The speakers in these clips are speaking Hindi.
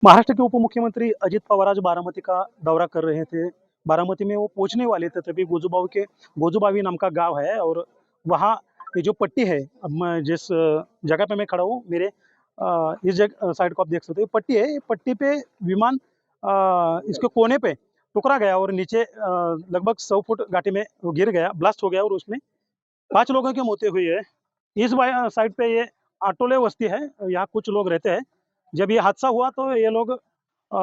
महाराष्ट्र के उप मुख्यमंत्री अजित पवार आज बारामती का दौरा कर रहे थे। बारामती में वो पहुंचने वाले थे, तभी गोजूबावी नाम का गांव है और वहाँ ये जो पट्टी है, अब मैं जिस जगह पे मैं खड़ा हूँ, मेरे इस जगह साइड को आप देख सकते हो, ये पट्टी है। ये पट्टी पे विमान इसके कोने पे टुकरा गया और नीचे लगभग 100 फुट घाटी में वो गिर गया, ब्लास्ट हो गया और उसमें 5 लोगों की मौतें हुई है। इस साइड पे ये आटोले बस्ती है, यहाँ कुछ लोग रहते हैं। जब ये हादसा हुआ तो ये लोग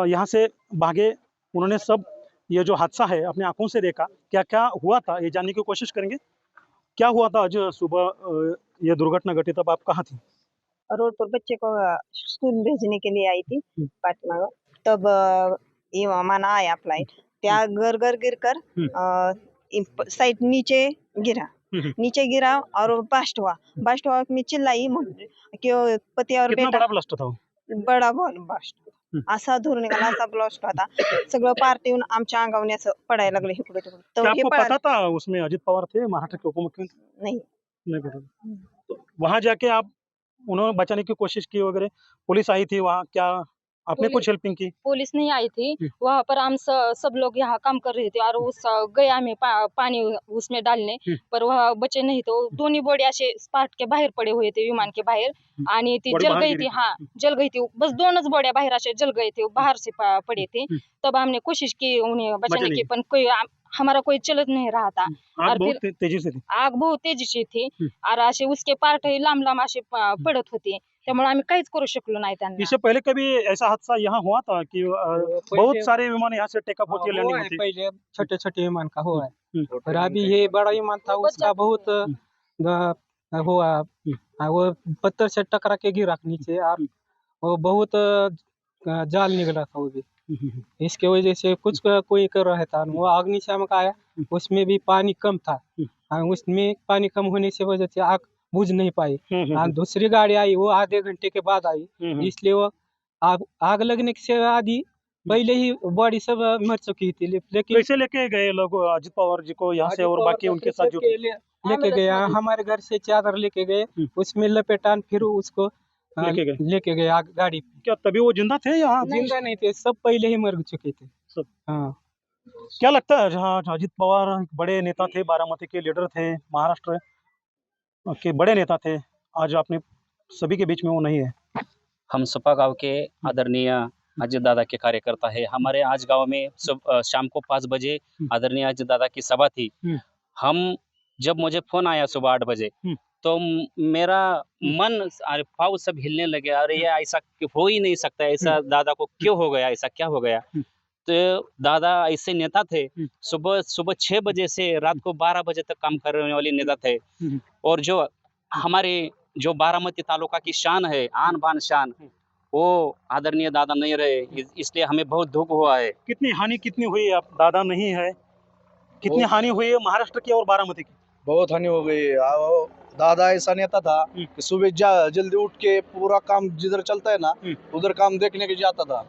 यहाँ से भागे। उन्होंने सब ये जो हादसा है अपने आंखों से देखा। क्या क्या हुआ था ये जानने की कोशिश करेंगे। क्या हुआ था आज सुबह ये दुर्घटना घटी, तब आप कहाँ थी? रोड पर बच्चे को स्कूल भेजने के लिए आई थी पाटना। तब ये माना आया फ्लाइट, त्या घर घर गिर कर साइड नीचे गिरा। नीचे गिरा और ब्लास्ट हुआ। मैं चिल्लाई कि पति और कितना बेटा। बड़ा ब्लास्ट था वो? बड़ा ब्लास्ट असा धूर निघाला, असा ब्लास्ट होता। सगळं पार्टी येऊन आमच्या अंगावर असं पडायला लागले इकडे तिकडे. क्या तर हे आपको पता था उसमें अजित पवार थे, महाराष्ट्र के उप मुख्यमंत्री? नहीं नहीं पता था। तो वहाँ जाके आप उन्होंने बचाने की कोशिश की वगैरह, पुलिस आई थी वहाँ, क्या आपने कुछ हेल्पिंग की? पुलिस नहीं आई थी वहाँ पर। हम सब लोग यहाँ काम कर रहे थे और उस गए हमें पानी उसमें डालने, पर वह बचे नहीं। तो दोन्ही बॉडी असे स्पार्ट के बाहेर पड़े हुए थे, विमान के बाहेर, आणि ती बॉडी जल बाहर गई गिरी थी। थी? हाँ, जल गई थी। बस दोनों बॉडियां बाहर ऐसे जल गए थे, बाहर से पड़े थे। तब हमने कोशिश की उन्हें बचाने की, पर कोई हमारा कोई चलत नहीं रहा था। आग और बहुत तेजी से थी। आग बहुत तेजी से थी और असे उसके पार्ट लांब लांब असे पडत होते, त्यामुळे आम्ही काहीच करू शकलो नाही त्यांना। इससे पहले कभी ऐसा हादसा यहाँ हुआ था कि बहुत सारे विमान यहाँ से टेकअप होती है, लैंडिंग होती है? पहले छोटे छोटे विमान का हुआ है, और अभी ये बड़ा विमान था उसका बहुत हुआ। वो पत्थर से टकरा के गिरा नीचे और वो बहुत जाल निकला था वो भी। इसके वजह से कुछ कोई कर रहा था। वो अग्निशामक आया, उसमें भी पानी कम था और उसमें पानी कम होने से वजह से आग बुझ नहीं पाई। और दूसरी गाड़ी आई, वो आधे घंटे के बाद आई, इसलिए वो आग लगने से आधी पहले ही बॉडी सब मर चुकी थी। लेकिन कैसे लेके गए लोग अजित पवार जी को यहाँ से और बाकी उनके साथ जो लेके गए, हमारे घर से चादर लेके गए, उसमें लपेटान फिर उसको लेके गए गाड़ी। क्या तभी वो जिंदा थे? यहाँ जिंदा नहीं थे, सब पहले ही मर चुके थे सब। हाँ। क्या लगता है, जहाँ अजित पवार बड़े नेता थे, बारामती के लीडर थे, महाराष्ट्र के बड़े नेता थे, आज अपने सभी के बीच में वो नहीं है? हम सपा गांव के आदरणीय अजित दादा के कार्यकर्ता है। हमारे आज गांव में शाम को 5 बजे आदरणीय अजित दादा की सभा थी। हम जब मुझे फोन आया सुबह 8 बजे, तो मेरा मन अरे पाँव सब हिलने लगे। अरे ये ऐसा हो ही नहीं सकता, ऐसा दादा को क्यों हो गया, ऐसा क्या हो गया? तो दादा ऐसे नेता थे, सुबह 6 बजे से रात को 12 बजे तक काम करने वाले नेता थे। और जो हमारे जो बारामती तालुका की शान है, आन बान शान, वो आदरणीय दादा नहीं रहे, इसलिए हमें बहुत दुख हुआ है। कितनी हानि कितनी हुई? अब दादा नहीं है, कितनी हानि हुई है महाराष्ट्र की और बारामती की? बहुत हानि हो गई। दादा ऐसा नेता था कि सुबह जल्दी उठ के पूरा काम जिधर चलता है ना उधर काम देखने के जाता था।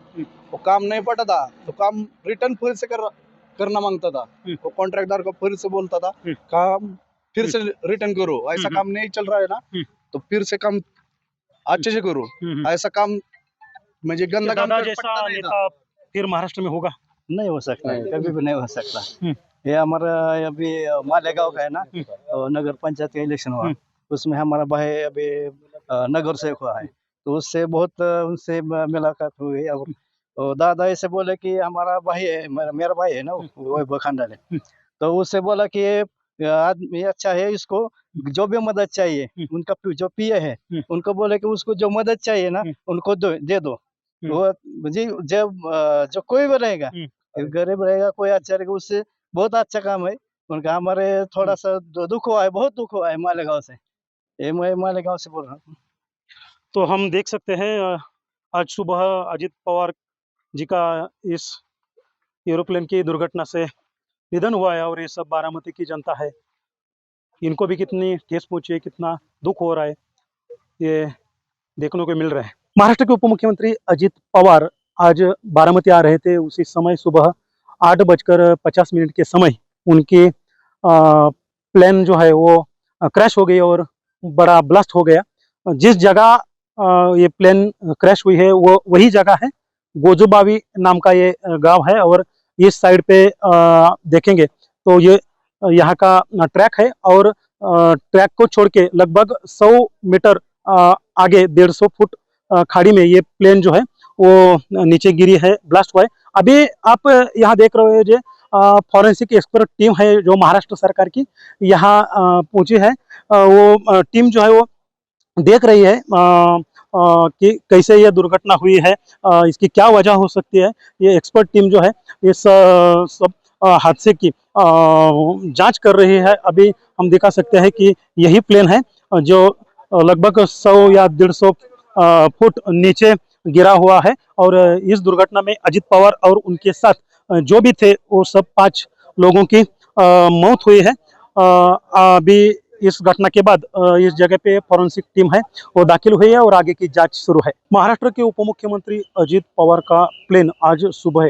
वो काम नहीं पटा था तो काम रिटर्न फिर से करना मांगता था। वो कॉन्ट्रैक्टर को फिर से बोलता था काम फिर से रिटर्न करो, ऐसा काम नहीं चल रहा है ना तो फिर से काम अच्छे से करो, ऐसा काम मुझे गंदा काम दादा जैसा नेता फिर महाराष्ट्र में होगा? नहीं हो सकता है, कभी भी नहीं हो सकता। ये हमारा अभी मालेगांव का है ना, तो नगर पंचायत का इलेक्शन हुआ, उसमें हमारा भाई अभी नगर सेवक हुआ है, तो उससे बहुत उनसे मुलाकात हुई। और दादा ऐसे बोले कि हमारा भाई है, मेरा भाई है ना वो खानदान है, तो उससे बोला कि ये आदमी अच्छा है, इसको जो भी मदद चाहिए, उनका जो पीए है उनको बोले कि उसको जो मदद चाहिए ना उनको दे दो। वो जी जब जो कोई भी रहेगा, गरीब रहेगा, कोई अच्छा रहेगा, उससे बहुत अच्छा काम है उनका। हमारे थोड़ा सा दुख हुआ है, बहुत दुख हुआ है मालेगांव से। ये मैं मालेगांव से बोल रहा हूँ। तो हम देख सकते हैं आज सुबह अजित पवार जी का इस एरोप्लेन की दुर्घटना से निधन हुआ है और ये सब बारामती की जनता है, इनको भी कितनी ठेस पहुंची है, कितना दुख हो रहा है, ये देखने को मिल रहा है। महाराष्ट्र के उप मुख्यमंत्री अजित पवार आज बारामती आ रहे थे। उसी समय सुबह 8:50 के समय उनकी प्लेन जो है वो क्रैश हो गई और बड़ा ब्लास्ट हो गया। जिस जगह ये प्लेन क्रैश हुई है वो वही जगह है गोजूबावी नाम का ये गांव है और इस साइड पे देखेंगे तो ये यहाँ का ट्रैक है और ट्रैक को छोड़ के लगभग 100 मीटर आगे 150 फुट खाड़ी में ये प्लेन जो है वो नीचे गिरी है, ब्लास्ट हुआ है। अभी आप यहाँ देख रहे हो जो फॉरेंसिक एक्सपर्ट टीम है जो महाराष्ट्र सरकार की यहाँ पहुंची है, वो टीम जो है वो देख रही है कि कैसे ये दुर्घटना हुई है, इसकी क्या वजह हो सकती है। ये एक्सपर्ट टीम जो है इस सब हादसे की जांच कर रही है। अभी हम दिखा सकते हैं कि यही प्लेन है जो लगभग 100 या 150 फुट नीचे गिरा हुआ है और इस दुर्घटना में अजित पवार और उनके साथ जो भी थे वो सब 5 लोगों की मौत हुई है। अभी इस घटना के बाद इस जगह पे फॉरेंसिक टीम है वो दाखिल हुई है और आगे की जांच शुरू है। महाराष्ट्र के उप मुख्यमंत्री अजित पवार का प्लेन आज सुबह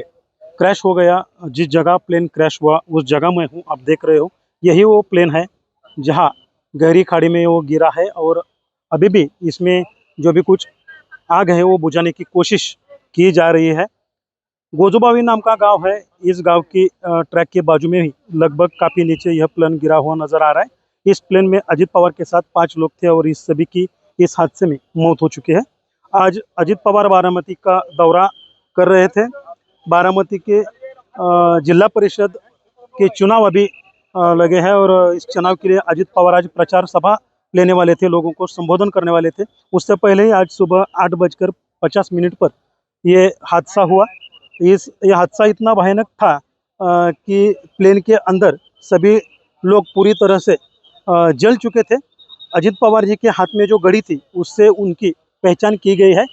क्रैश हो गया। जिस जगह प्लेन क्रैश हुआ उस जगह में हूँ, आप देख रहे हो यही वो प्लेन है जहाँ गहरी खाड़ी में वो गिरा है और अभी भी इसमें जो भी कुछ आग है वो बुझाने की कोशिश की जा रही है। गोजूबावी नाम का गांव है, इस गांव की ट्रैक के बाजू में ही लगभग काफी नीचे यह प्लेन गिरा हुआ नजर आ रहा है। इस प्लेन में अजित पवार के साथ 5 लोग थे और इस सभी की इस हादसे में मौत हो चुकी है। आज अजित पवार बारामती का दौरा कर रहे थे। बारामती के जिला परिषद के चुनाव अभी लगे हैं और इस चुनाव के लिए अजित पवार आज प्रचार सभा लेने वाले थे, लोगों को संबोधन करने वाले थे। उससे पहले ही आज सुबह 8:50 पर ये हादसा हुआ। ये हादसा इतना भयानक था कि प्लेन के अंदर सभी लोग पूरी तरह से जल चुके थे। अजित पवार जी के हाथ में जो घड़ी थी उससे उनकी पहचान की गई है।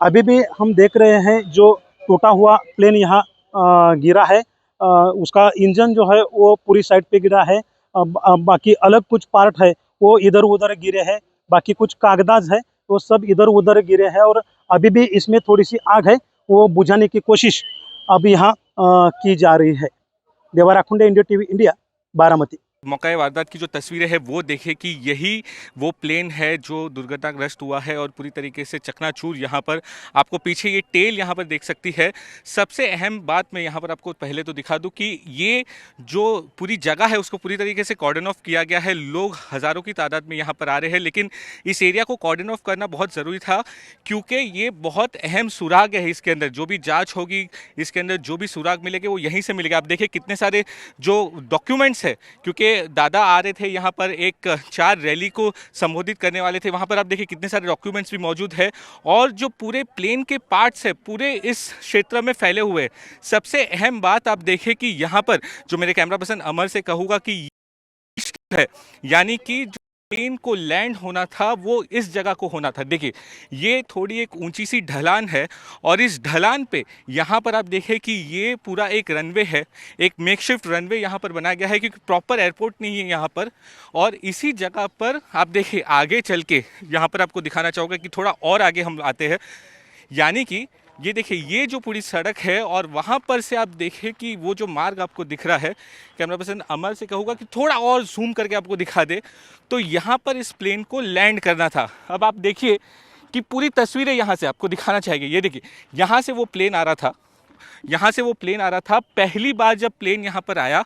अभी भी हम देख रहे हैं जो टूटा हुआ प्लेन यहाँ गिरा है, उसका इंजन जो है वो पूरी साइड पे गिरा है। बाकी अलग कुछ पार्ट है वो इधर उधर गिरे हैं, बाकी कुछ कागजात है वो सब इधर उधर गिरे हैं और अभी भी इसमें थोड़ी सी आग है वो बुझाने की कोशिश अब यहाँ की जा रही है। देवा Rakhunde, India TV India, Baramati. मौका वारदात की जो तस्वीरें हैं वो देखें कि यही वो प्लेन है जो दुर्घटनाग्रस्त हुआ है और पूरी तरीके से चकनाचूर यहाँ पर आपको पीछे ये टेल यहाँ पर देख सकती है। सबसे अहम बात मैं यहाँ पर आपको पहले तो दिखा दूँ कि ये जो पूरी जगह है उसको पूरी तरीके से कॉर्डन ऑफ किया गया है। लोग हज़ारों की तादाद में यहाँ पर आ रहे हैं, लेकिन इस एरिया को कॉर्डन ऑफ करना बहुत ज़रूरी था क्योंकि ये बहुत अहम सुराग है। इसके अंदर जो भी जाँच होगी, इसके अंदर जो भी सुराग मिलेंगे वो यहीं से मिलेगा। आप देखिए कितने सारे जो डॉक्यूमेंट्स है, क्योंकि दादा आ रहे थे यहाँ पर एक 4 रैली को संबोधित करने वाले थे। वहाँ पर आप देखिए कितने सारे डॉक्यूमेंट्स भी मौजूद है और जो पूरे प्लेन के पार्ट्स है पूरे इस क्षेत्र में फैले हुए। सबसे अहम बात आप देखें कि यहाँ पर जो मेरे कैमरा पर्सन अमर से कहूँगा कि है, यानी कि जो प्लेन को लैंड होना था वो इस जगह को होना था। देखिए ये थोड़ी एक ऊंची सी ढलान है और इस ढलान पे यहाँ पर आप देखें कि ये पूरा एक रनवे है, एक मेकशिफ्ट रनवे यहाँ पर बनाया गया है क्योंकि प्रॉपर एयरपोर्ट नहीं है यहाँ पर। और इसी जगह पर आप देखिए आगे चल के यहाँ पर आपको दिखाना चाहूँगा कि थोड़ा और आगे हम आते हैं, यानी कि ये देखिए ये जो पूरी सड़क है और वहाँ पर से आप देखें कि वो जो मार्ग आपको दिख रहा है, कैमरा पर्सन अमर से कहूँगा कि थोड़ा और जूम करके आपको दिखा दे, तो यहाँ पर इस प्लेन को लैंड करना था। अब आप देखिए कि पूरी तस्वीरें यहाँ से आपको दिखाना चाहिए। ये देखिए यहाँ से वो प्लेन आ रहा था, यहाँ से वो प्लेन आ रहा था। पहली बार जब प्लेन यहाँ पर आया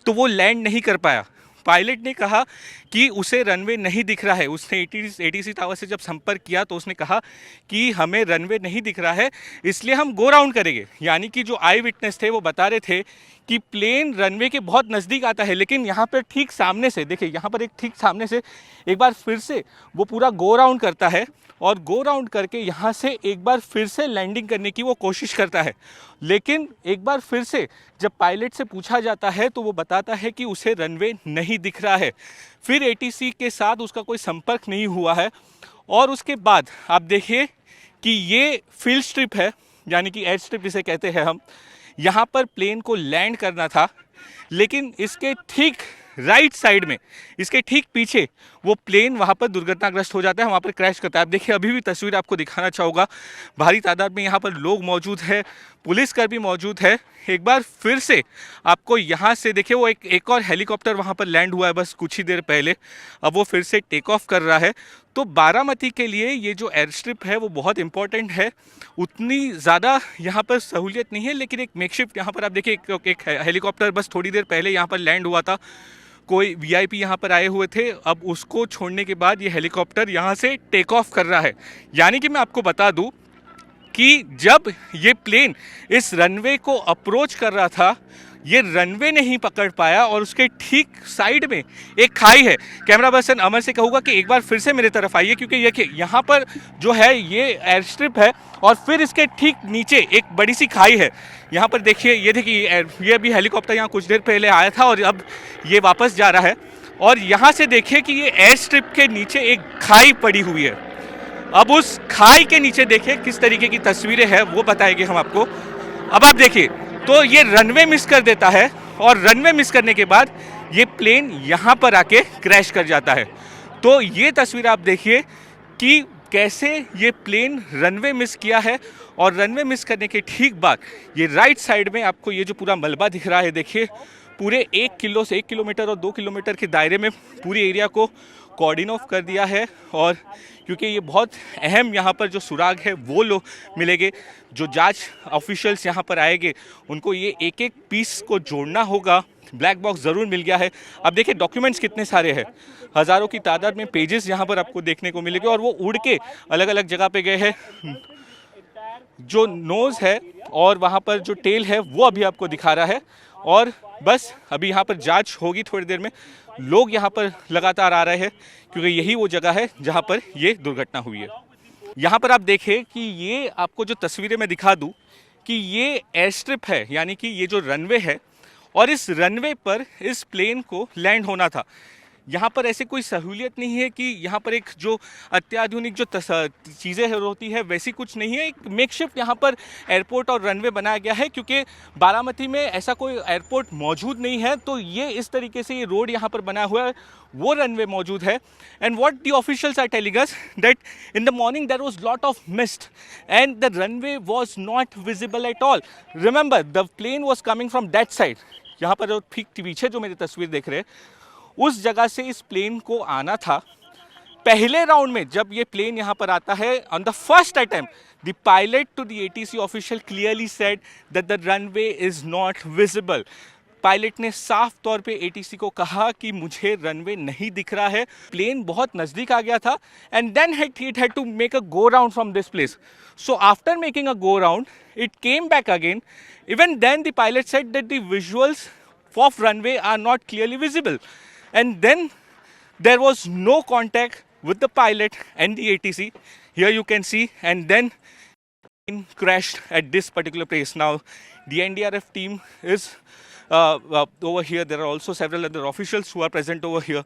तो वो लैंड नहीं कर पाया। पायलट ने कहा कि उसे रनवे नहीं दिख रहा है। उसने एटीसी टावर से जब संपर्क किया तो उसने कहा कि हमें रनवे नहीं दिख रहा है, इसलिए हम गो राउंड करेंगे। यानी कि जो आई विटनेस थे वो बता रहे थे कि प्लेन रनवे के बहुत नज़दीक आता है, लेकिन यहाँ पर ठीक सामने से देखिए, यहाँ पर एक ठीक सामने से एक बार फिर से वो पूरा गो राउंड करता है और गो राउंड करके यहाँ से एक बार फिर से लैंडिंग करने की वो कोशिश करता है। लेकिन एक बार फिर से जब पायलट से पूछा जाता है तो वो बताता है कि उसे रनवे नहीं दिख रहा है। फिर एटीसी के साथ उसका कोई संपर्क नहीं हुआ है और उसके बाद आप देखिए कि ये फील्ड स्ट्रिप है, यानी कि एयर स्ट्रिप जिसे कहते हैं हम। यहाँ पर प्लेन को लैंड करना था, लेकिन इसके ठीक राइट साइड में, इसके ठीक पीछे वो प्लेन वहाँ पर दुर्घटनाग्रस्त हो जाता है, वहाँ पर क्रैश करता है। आप देखिए अभी भी तस्वीर आपको दिखाना चाहूँगा, भारी तादाद में यहाँ पर लोग मौजूद है, पुलिसकर्मी मौजूद है। एक बार फिर से आपको यहाँ से देखिए वो एक और हेलीकॉप्टर वहाँ पर लैंड हुआ है बस कुछ ही देर पहले, अब वो फिर से टेक ऑफ कर रहा है। तो बारामती के लिए ये जो एयर स्ट्रिप है वो बहुत इंपॉर्टेंट है। उतनी ज़्यादा यहाँ पर सहूलियत नहीं है, लेकिन एक मेकशिफ्ट यहाँ पर आप देखिए एक हेलीकॉप्टर बस थोड़ी देर पहले यहाँ पर लैंड हुआ था। कोई वीआईपी यहाँ पर आए हुए थे, अब उसको छोड़ने के बाद ये हेलीकॉप्टर यहाँ से टेक ऑफ कर रहा है। यानी कि मैं आपको बता दूँ कि जब ये प्लेन इस रनवे को अप्रोच कर रहा था, ये रनवे नहीं पकड़ पाया और उसके ठीक साइड में एक खाई है। कैमरा पर्सन अमर से कहूँगा कि एक बार फिर से मेरे तरफ आइए, क्योंकि ये यहाँ पर जो है ये एयर स्ट्रिप है और फिर इसके ठीक नीचे एक बड़ी सी खाई है। यहाँ पर देखिए, ये देखिए, ये अभी हेलीकॉप्टर यहाँ कुछ देर पहले आया था और अब ये वापस जा रहा है। और यहाँ से देखिए कि ये एयर स्ट्रिप के नीचे एक खाई पड़ी हुई है। अब उस खाई के नीचे देखिए किस तरीके की तस्वीरें हैं, वो बताएंगे हम आपको। अब आप देखिए, तो ये रनवे मिस कर देता है और रनवे मिस करने के बाद ये प्लेन यहाँ पर आके क्रैश कर जाता है। तो ये तस्वीर आप देखिए कि कैसे ये प्लेन रनवे मिस किया है और रनवे मिस करने के ठीक बाद ये राइट साइड में आपको ये जो पूरा मलबा दिख रहा है, देखिए पूरे 1 किलोमीटर और 2 किलोमीटर के दायरे में पूरी एरिया को कॉर्डिन ऑफ कर दिया है। और क्योंकि ये बहुत अहम यहाँ पर जो सुराग है वो लोग मिलेंगे, जो जांच ऑफिशियल्स यहाँ पर आएंगे उनको ये एक एक पीस को जोड़ना होगा। ब्लैक बॉक्स ज़रूर मिल गया है। अब देखिए डॉक्यूमेंट्स कितने सारे हैं, हज़ारों की तादाद में पेजेस यहाँ पर आपको देखने को मिलेंगे और वो उड़ के अलग अलग जगह पे गए हैं। जो नोज़ है और वहाँ पर जो टेल है वो अभी आपको दिखा रहा है। और बस अभी यहाँ पर जांच होगी थोड़ी देर में। लोग यहाँ पर लगातार आ रहे हैं क्योंकि यही वो जगह है जहाँ पर ये दुर्घटना हुई है। यहाँ पर आप देखें कि ये आपको जो तस्वीरें मैं दिखा दूँ कि ये एयर स्ट्रिप है, यानी कि ये जो रनवे है और इस रनवे पर इस प्लेन को लैंड होना था। यहाँ पर ऐसे कोई सहूलियत नहीं है कि यहाँ पर एक जो अत्याधुनिक जो चीज़ें होती है वैसी कुछ नहीं है। एक मेकशिफ्ट यहाँ पर एयरपोर्ट और रनवे बनाया गया है क्योंकि बारामती में ऐसा कोई एयरपोर्ट मौजूद नहीं है। तो ये इस तरीके से ये रोड यहाँ पर बना हुआ है, वो रनवे मौजूद है। And what the officials are telling us that in the morning there was lot of mist and the runway was not visible at all. Remember the plane was coming from that side. यहाँ पर जो ठीक पीछे जो मेरी तस्वीर देख रहे हैं उस जगह से इस प्लेन को आना था। पहले राउंड में जब ये प्लेन यहाँ पर आता है, on the first attempt the pilot to the ATC official clearly said that the runway is not visible. Pilot ने साफ तौर पे एटीसी को कहा कि मुझे रनवे नहीं दिख रहा है। प्लेन बहुत नज़दीक आ गया था and then it had to make a go round from this place. So after making a go round it came back again. Even then the pilot said that the visuals of runway are not clearly visible. And then there was no contact with the pilot and the ATC. Here you can see, and then it crashed at this particular place. Now the NDRF team is over here. There are also several other officials who are present over here.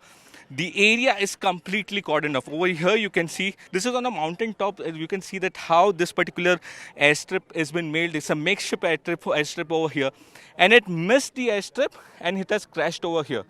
The area is completely cordoned off. Over here you can see, this is on a mountain top. You can see that how this particular airstrip has been made. It's a makeshift airstrip over here, and it missed the airstrip and it has crashed over here.